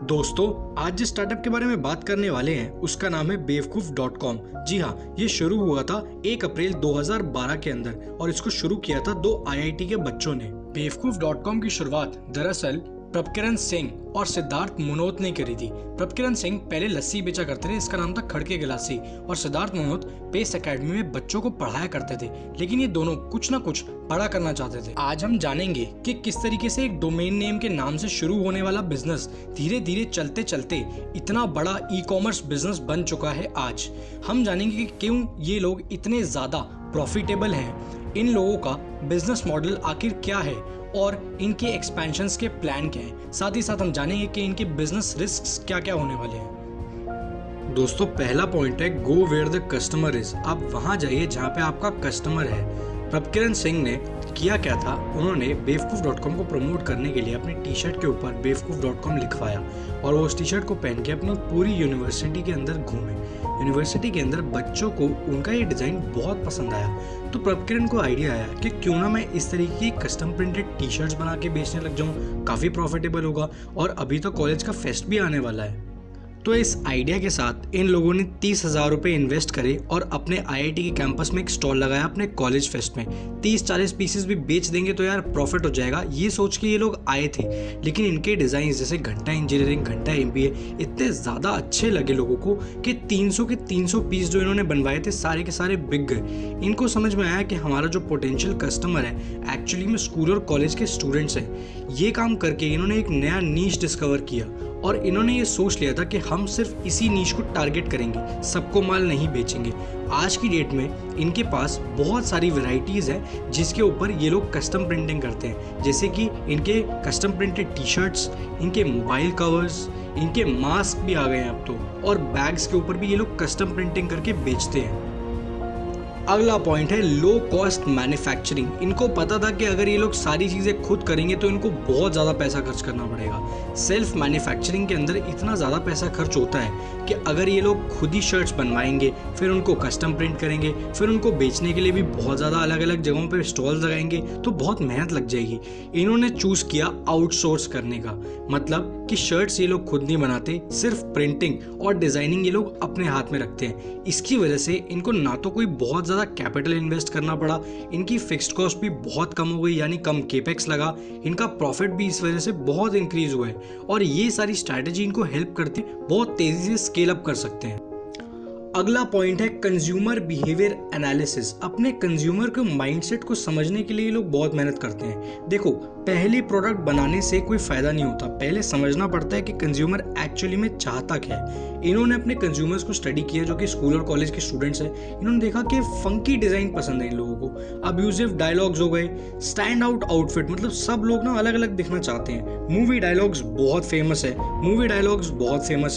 दोस्तों, आज जिस स्टार्टअप के बारे में बात करने वाले हैं उसका नाम है बेवकूफ.com। जी हाँ, ये शुरू हुआ था 1 अप्रैल 2012 के अंदर और इसको शुरू किया था 2 आईआईटी के बच्चों ने। बेवकूफ.com की शुरुआत दरअसल प्रभकिरण सिंह और सिद्धार्थ मनोत ने करी थी। प्रभकिरण सिंह पहले लस्सी बेचा करते थे, इसका नाम था खड़के गिलासी, और सिद्धार्थ मनोत पेस एकेडमी में बच्चों को पढ़ाया करते थे। लेकिन ये दोनों कुछ ना कुछ बड़ा करना चाहते थे। आज हम जानेंगे कि किस तरीके से एक डोमेन नेम के नाम से शुरू होने वाला बिजनेस धीरे धीरे चलते चलते इतना बड़ा ई कॉमर्स बिजनेस बन चुका है। आज हम जानेंगे कि क्यों ये लोग इतने ज्यादा प्रॉफिटेबल हैं, इन लोगों का बिजनेस मॉडल आखिर क्या है और इनके एक्सपेंशंस के प्लान क्या हैं। साथ ही साथ हम जानेंगे कि इनके बिजनेस रिस्क्स क्या क्या होने वाले हैं। दोस्तों, पहला पॉइंट है go where the customer is. आप वहां जाइए जहां पे आपका कस्टमर है। प्रभकिरण सिंह ने किया क्या था, उन्होंने बेवकूफ.com को प्रमोट करने के लिए अपनी टी शर्ट के ऊपर बेवकूफ.com लिखवाया और वो उस टी शर्ट को पहन के अपनी पूरी यूनिवर्सिटी के अंदर घूमे। यूनिवर्सिटी के अंदर बच्चों को उनका ये डिज़ाइन बहुत पसंद आया, तो प्रभकिरण को आइडिया आया कि क्यों ना मैं इस तरीके की कस्टम प्रिंटेड टी शर्ट्स बना के बेचने लग जाऊँ, काफ़ी प्रॉफिटेबल होगा। और अभी तो कॉलेज का फेस्ट भी आने वाला है। तो इस आइडिया के साथ इन लोगों ने 30,000 रुपये इन्वेस्ट करे और अपने आईआईटी के कैंपस में एक स्टॉल लगाया अपने कॉलेज फेस्ट में। 30-40 पीसेस भी बेच देंगे तो यार प्रॉफिट हो जाएगा, ये सोच के ये लोग आए थे। लेकिन इनके डिज़ाइन जैसे घंटा इंजीनियरिंग, घंटा एमबीए इतने ज़्यादा अच्छे लगे लोगों को कि 300 के 300 पीस जो इन्होंने बनवाए थे सारे के सारे बिक गए। इनको समझ में आया कि हमारा जो पोटेंशियल कस्टमर है एक्चुअली में स्कूल और कॉलेज के स्टूडेंट्स हैं। ये काम करके इन्होंने एक नया नीश डिस्कवर किया और इन्होंने ये सोच लिया था कि हम सिर्फ इसी नीश को टारगेट करेंगे, सबको माल नहीं बेचेंगे। आज की डेट में इनके पास बहुत सारी वैरायटीज़ हैं जिसके ऊपर ये लोग कस्टम प्रिंटिंग करते हैं, जैसे कि इनके कस्टम प्रिंटेड टी शर्ट्स, इनके मोबाइल कवर्स, इनके मास्क भी आ गए हैं अब तो, और बैग्स के ऊपर भी ये लोग कस्टम प्रिंटिंग करके बेचते हैं। अगला पॉइंट है लो कॉस्ट मैन्युफैक्चरिंग। इनको पता था कि अगर ये लोग सारी चीज़ें खुद करेंगे तो इनको बहुत ज़्यादा पैसा खर्च करना पड़ेगा। सेल्फ मैन्युफैक्चरिंग के अंदर इतना ज़्यादा पैसा खर्च होता है कि अगर ये लोग खुद ही शर्ट्स बनवाएंगे, फिर उनको कस्टम प्रिंट करेंगे, फिर उनको बेचने के लिए भी बहुत ज़्यादा अलग अलग जगहों पर स्टॉल्स लगाएंगे तो बहुत मेहनत लग जाएगी। इन्होंने चूज़ किया आउटसोर्स करने का, मतलब कि शर्ट्स ये लोग खुद नहीं बनाते, सिर्फ प्रिंटिंग और डिज़ाइनिंग ये लोग अपने हाथ में रखते हैं। इसकी वजह से इनको ना तो कोई बहुत ज़्यादा कैपिटल इन्वेस्ट करना पड़ा, इनकी फिक्स्ड कॉस्ट भी बहुत कम हो गई, यानी कम केपेक्स लगा, इनका प्रॉफिट भी इस वजह से बहुत इंक्रीज हुआ है। और ये सारी स्ट्रैटेजी इनको हेल्प करती है बहुत तेजी से स्केल अप कर सकते हैं। अगला पॉइंट है कंज्यूमर बिहेवियर एनालिसिस। अपने कंज्यूमर के माइंडसेट को समझने के लिए ये लोग बहुत मेहनत करते हैं। देखो, पहले प्रोडक्ट बनाने से कोई फायदा नहीं होता, पहले समझना पड़ता है कि कंज्यूमर एक्चुअली में चाहता क्या है। इन्होंने अपने कंज्यूमर्स को स्टडी किया जो कि स्कूल और कॉलेज के स्टूडेंट्स हैं। इन्होंने देखा कि फंकी डिजाइन पसंद है इन लोगों को, अब्यूजिव डायलॉग्स हो गए, स्टैंड आउट आउटफिट, मतलब सब लोग ना अलग अलग दिखना चाहते हैं। मूवी डायलॉग्स बहुत फेमस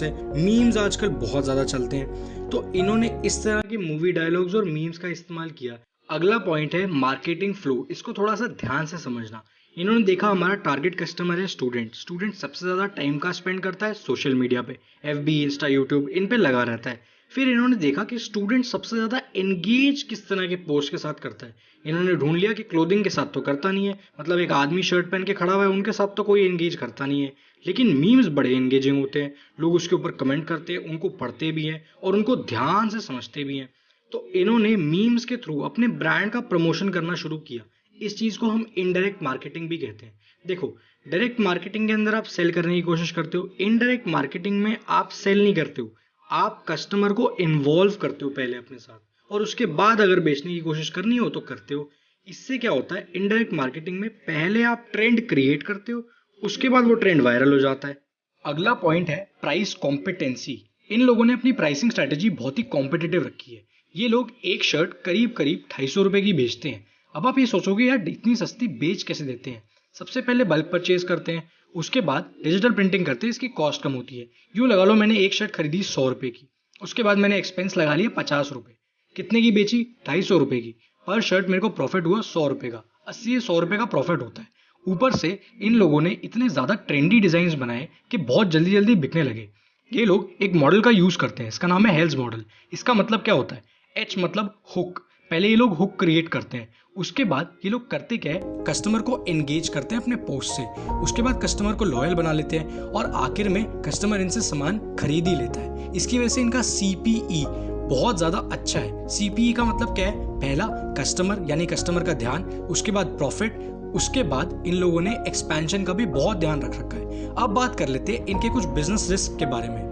है, मीम्स आजकल बहुत ज्यादा चलते हैं, तो इन्होंने इस तरह के मूवी डायलॉग्स और मीम्स का इस्तेमाल किया। अगला पॉइंट है मार्केटिंग फ्लो। इसको थोड़ा सा ध्यान से समझना। इन्होंने देखा हमारा टारगेट कस्टमर है स्टूडेंट सबसे ज़्यादा टाइम का स्पेंड करता है सोशल मीडिया पे, एफबी, इंस्टा, यूट्यूब, इन पे लगा रहता है। फिर इन्होंने देखा कि स्टूडेंट सबसे ज़्यादा एंगेज किस तरह के पोस्ट के साथ करता है। इन्होंने ढूंढ लिया कि क्लोथिंग के साथ तो करता नहीं है, मतलब एक आदमी शर्ट पहन के खड़ा हुआ है उनके साथ तो कोई एंगेज करता नहीं है। लेकिन मीम्स बड़े एंगेजिंग होते हैं, लोग उसके ऊपर कमेंट करते हैं, उनको पढ़ते भी हैं और उनको ध्यान से समझते भी हैं। तो इन्होंने मीम्स के थ्रू अपने ब्रांड का प्रमोशन करना शुरू किया। इस चीज़ को हम इनडायरेक्ट मार्केटिंग भी कहते हैं। देखो, डायरेक्ट मार्केटिंग के अंदर आप सेल करने की कोशिश करते हो, इनडायरेक्ट मार्केटिंग में आप सेल नहीं करते हो, आप कस्टमर को इन्वॉल्व करते हो पहले अपने साथ, और उसके बाद अगर बेचने की कोशिश करनी हो तो करते हो। इससे क्या होता है, इनडायरेक्ट मार्केटिंग में पहले आप ट्रेंड क्रिएट करते हो, उसके बाद वो ट्रेंड वायरल हो जाता है। अगला पॉइंट है प्राइस कॉम्पिटेंसी। इन लोगों ने अपनी प्राइसिंग स्ट्रैटेजी बहुत ही कॉम्पिटिटिव रखी है। ये लोग एक शर्ट करीब करीब 250 रुपए की बेचते हैं। अब आप ये सोचोगे यार इतनी सस्ती बेच कैसे देते हैं। सबसे पहले बल्क परचेज करते हैं, उसके बाद डिजिटल प्रिंटिंग करते हैं, इसकी कॉस्ट कम होती है। यूँ लगा लो मैंने एक शर्ट खरीदी 100 रुपए की, उसके बाद मैंने एक्सपेंस लगा लिया 50 रुपए, कितने की बेची, 250 रुपए की। पर शर्ट मेरे को प्रॉफिट हुआ 100 रुपए का, 80-100 रुपए का प्रॉफिट होता है। ऊपर से इन लोगों ने इतने ज्यादा ट्रेंडी डिजाइन बनाए कि बहुत जल्दी जल्दी बिकने लगे। ये लोग एक मॉडल का यूज करते हैं, इसका नाम है हेल्स मॉडल। इसका मतलब क्या होता है, एच मतलब हुक, पहले ये लोग हुक क्रिएट करते हैं, उसके बाद ये लोग करते क्या है, कस्टमर को एंगेज करते हैं अपने पोस्ट से, उसके बाद कस्टमर को लॉयल बना लेते हैं और आखिर में कस्टमर इनसे सामान खरीद ही लेता है। इसकी वजह से इनका CPE बहुत ज़्यादा अच्छा है। CPE का मतलब क्या है, पहला कस्टमर यानी कस्टमर का ध्यान, उसके बाद प्रॉफिट, उसके बाद इन लोगों ने एक्सपेंशन का भी बहुत ध्यान रख रखा है। अब बात कर लेते हैं इनके कुछ बिजनेस रिस्क के बारे में।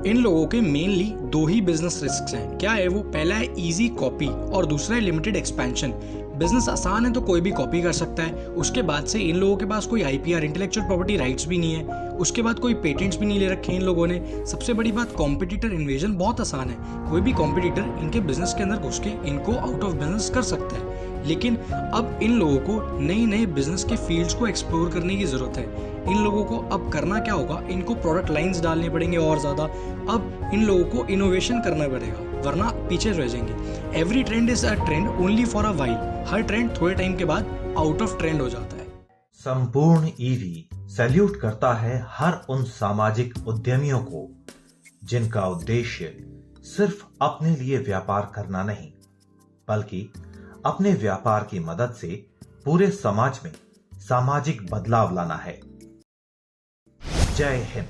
इन लोगों के मेनली 2 ही बिजनेस रिस्क हैं। क्या है वो, पहला है इजी कॉपी और दूसरा है लिमिटेड एक्सपेंशन। बिजनेस आसान है तो कोई भी कॉपी कर सकता है। उसके बाद से इन लोगों के पास कोई IPR इंटेलेक्चुअल प्रॉपर्टी राइट्स भी नहीं है। उसके बाद कोई पेटेंट्स भी नहीं ले रखे इन लोगों ने। सबसे बड़ी बात, कॉम्पिटिटर इन्वेजन बहुत आसान है। कोई भी कॉम्पिटिटर इनके बिजनेस के अंदर घुस के इनको आउट ऑफ बिजनेस कर सकता है। लेकिन अब इन लोगों को नए नए बिजनेस के फील्ड्स को एक्सप्लोर करने की जरूरत है। इन लोगों को अब करना क्या होगा, इनको प्रोडक्ट लाइंस डालने पड़ेंगे और ज्यादा। अब इन लोगों को इनोवेशन करना पड़ेगा, वरना पीछे रह जाएंगे। Every trend is a trend only for a while. Her trend थोड़े टाइम के बाद आउट ऑफ ट्रेंड हो जाता है। संपूर्ण ईवी सैल्यूट करता है हर उन सामाजिक उद्यमियों को जिनका उद्देश्य सिर्फ अपने लिए व्यापार करना नहीं, बल्कि अपने व्यापार की मदद से पूरे समाज में सामाजिक बदलाव लाना है। जय हिंद।